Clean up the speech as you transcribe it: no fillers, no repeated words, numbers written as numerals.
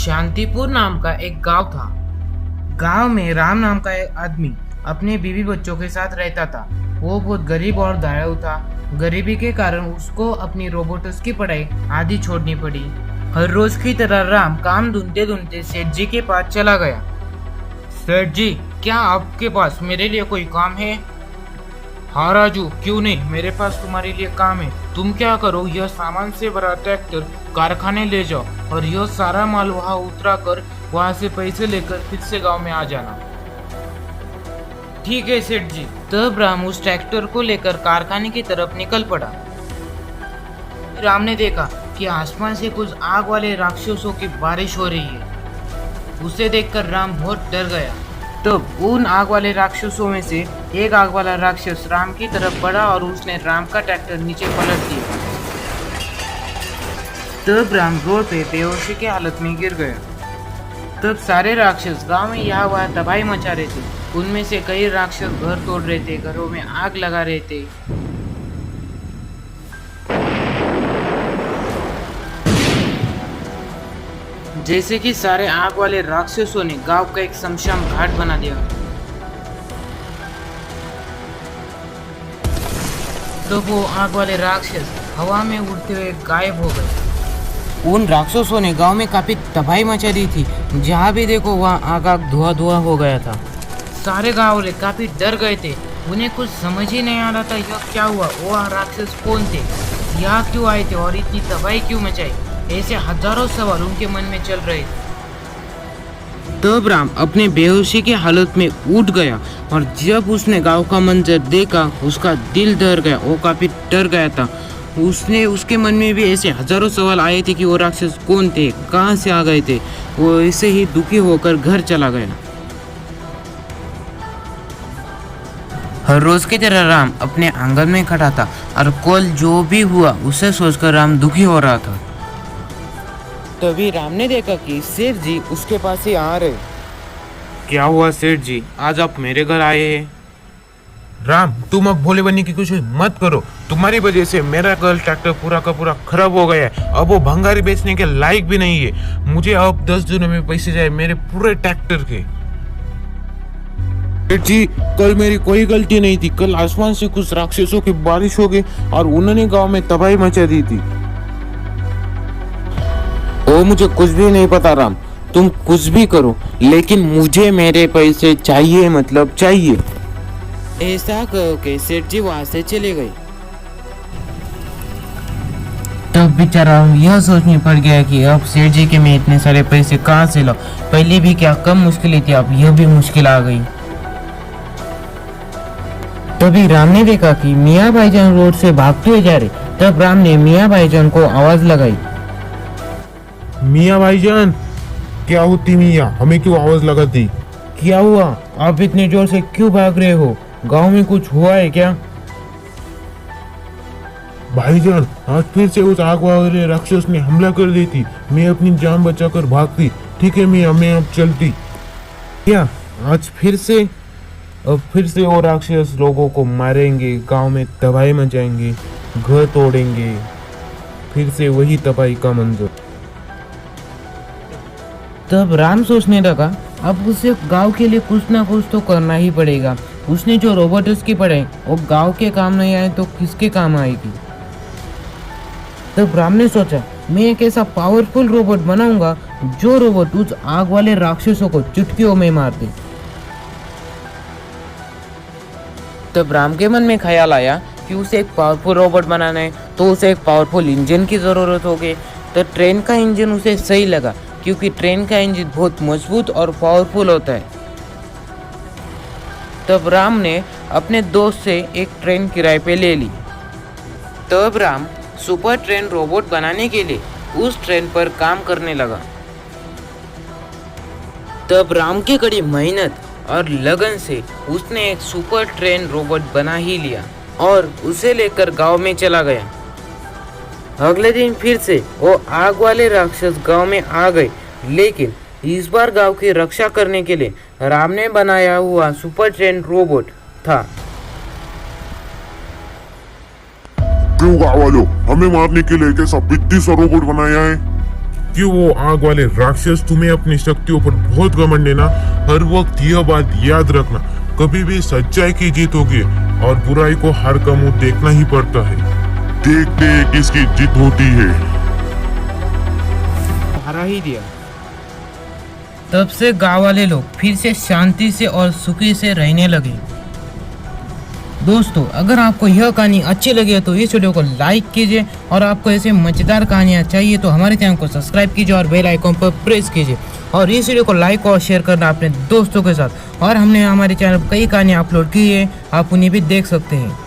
शांतिपुर नाम का एक गांव था। गांव में राम नाम का एक आदमी अपने बीवी बच्चों के साथ रहता था। वो बहुत गरीब और दयालु था। गरीबी के कारण उसको अपनी रोबोट्स की पढ़ाई आधी छोड़नी पड़ी। हर रोज की तरह राम काम ढूंढते ढूंढते सेठ जी के पास चला गया। सेठ जी, क्या आपके पास मेरे लिए कोई काम है? हाँ राजू, क्यों नहीं, मेरे पास तुम्हारे लिए काम है। तुम क्या करो, यह सामान से भरा ट्रैक्टर कारखाने ले जाओ और यह सारा माल वहाँ उतरा कर वहाँ से पैसे लेकर फिर से गांव में आ जाना। ठीक है सेठ जी। तब राम उस ट्रैक्टर को लेकर कारखाने की तरफ निकल पड़ा। राम ने देखा कि आसमान से कुछ आग वाले राक्षसों की बारिश हो रही है। उसे देखकर राम बहुत डर गया। तब उन आग वाले राक्षसों में से एक आग वाला राक्षस राम की तरफ बढ़ा और उसने राम का ट्रैक्टर नीचे पलट दिया। तब राम रोड पे बेहोशी की हालत में गिर गया। तब सारे राक्षस गांव में यहाँ वहाँ तबाही मचा रहे थे। उनमें से कई राक्षस घर तोड़ रहे थे, घरों में आग लगा रहे थे। जैसे कि सारे आग वाले राक्षसों ने गांव का एक शमशान घाट बना दिया। तो वो आग वाले राक्षस हवा में उड़ते हुए गायब हो गए। उन राक्षसों ने गांव में काफी तबाही मचा दी थी। जहाँ भी देखो वहाँ आग आग धुआं धुआं हो गया था। सारे गांव वाले काफी डर गए थे। उन्हें कुछ समझ ही नहीं आ रहा था यह क्या हुआ, वो राक्षस कौन थे, यहाँ क्यों आए थे और इतनी तबाही क्यों मचाई। ऐसे हजारों सवाल उनके मन में चल रहे थे। तब राम अपने बेहोशी की हालत में उठ गया और जब उसने गांव का मंजर देखा उसका दिल डर गया। वो काफी डर गया था। उसके मन में भी ऐसे हजारों सवाल आए थे कि वो राक्षस कौन थे, कहाँ से आ गए थे। वो ऐसे ही दुखी होकर घर चला गया। हर रोज की तरह राम अपने आंगन में खड़ा था और कल जो भी हुआ उसे सोचकर राम दुखी हो रहा था। तभी राम ने देखा कि सेठ जी उसके पास ही आ रहे। क्या हुआ सेठ जी, आज आप मेरे घर आए हैं? राम, तुम अब भोले बनने की कोशिश मत करो। तुम्हारी वजह से मेरा कल ट्रैक्टर पूरा का पूरा खराब हो गया है। अब वो भंगारी बेचने के लायक भी नहीं है। मुझे अब 10 दिनों में पैसे चाहिए मेरे पूरे ट्रैक्टर के। सेठ जी, कल मेरी कोई गलती नहीं थी। कल आसमान से कुछ राक्षसों की बारिश हो गई और उन्होंने गांव में तबाही मचा दी थी। ओ मुझे कुछ भी नहीं पता राम, तुम कुछ भी करो लेकिन मुझे मेरे पैसे चाहिए, मतलब चाहिए। ऐसा कहो कि सेठ जी वहां से चले गए। तब बेचारा यह सोचने पड़ गया कि अब सेठ जी के मैं इतने सारे पैसे कहाँ से लाऊं। पहले भी क्या कम मुश्किल थी, अब यह भी मुश्किल आ गई। तभी राम ने देखा कि मियाँ भाईजान रोड से भागते हुए जा रहे। तब राम ने मियाँ भाईजान को आवाज लगाई। मियाँ भाईजान, क्या होती मियाँ, हमें क्यों आवाज लगाती? क्या हुआ, आप इतने जोर से क्यों भाग रहे हो? गांव में कुछ हुआ है क्या? भाईजान, आज फिर से उस आग वाले राक्षस ने हमला कर दी थी। मैं अपनी जान बचाकर भागती। ठीक है मियाँ, मैं अब चलती। क्या आज फिर से? अब फिर से वो राक्षस लोगों को मारेंगे, गांव में तबाही मचाएंगे, घर तोड़ेंगे। फिर से वही तबाही का मंजर। तब राम सोचने लगा अब उसे गांव के लिए कुछ ना कुछ तो करना ही पड़ेगा। उसने जो रोबोट्स की पढ़ाई वो गांव के काम नहीं आए तो किसके काम आएगी। तब राम ने सोचा मैं एक ऐसा पावरफुल रोबोट बनाऊंगा जो रोबोट उस आग वाले राक्षसों को चुटकियों में मार दे। तब राम के मन में ख्याल आया कि उसे एक पावरफुल रोबोट बनाना है तो उसे एक पावरफुल इंजन की जरूरत होगी। तो ट्रेन का इंजन उसे सही लगा क्योंकि ट्रेन का इंजन बहुत मजबूत और पावरफुल होता है। तब राम ने अपने दोस्त से एक ट्रेन किराए पे ले ली। तब राम सुपर ट्रेन रोबोट बनाने के लिए उस ट्रेन पर काम करने लगा। तब राम की कड़ी मेहनत और लगन से उसने एक सुपर ट्रेन रोबोट बना ही लिया और उसे लेकर गांव में चला गया। अगले दिन फिर से वो आग वाले राक्षस गांव में आ गए, लेकिन इस बार गांव की रक्षा करने के लिए राम ने बनाया हुआ सुपर ट्रेन रोबोट था। क्यों गाँव वालों, हमें मारने के लिए कैसा बिद्दी सा रोबोट बनाया है? कि वो आग वाले राक्षस तुम्हें अपनी शक्तियों पर बहुत घमंड है ना, हर वक्त यह बात याद रखना, कभी भी सच्चाई की जीत होगी और बुराई को हार का मुंह देखना ही पड़ता है। देखते हैं किसकी जीत होती है। हरा ही दिया। तब से गांव वाले लोग फिर से शांति से और सुखी से रहने लगे। दोस्तों, अगर आपको यह कहानी अच्छी लगी है तो इस वीडियो को लाइक कीजिए, और आपको ऐसे मजेदार कहानियाँ चाहिए तो हमारे चैनल को सब्सक्राइब कीजिए और बेल आइकन पर प्रेस कीजिए, और इस वीडियो को लाइक और शेयर करना अपने दोस्तों के साथ। और हमने हमारे चैनल पर कई कहानियाँ अपलोड की है, आप उन्हें भी देख सकते हैं।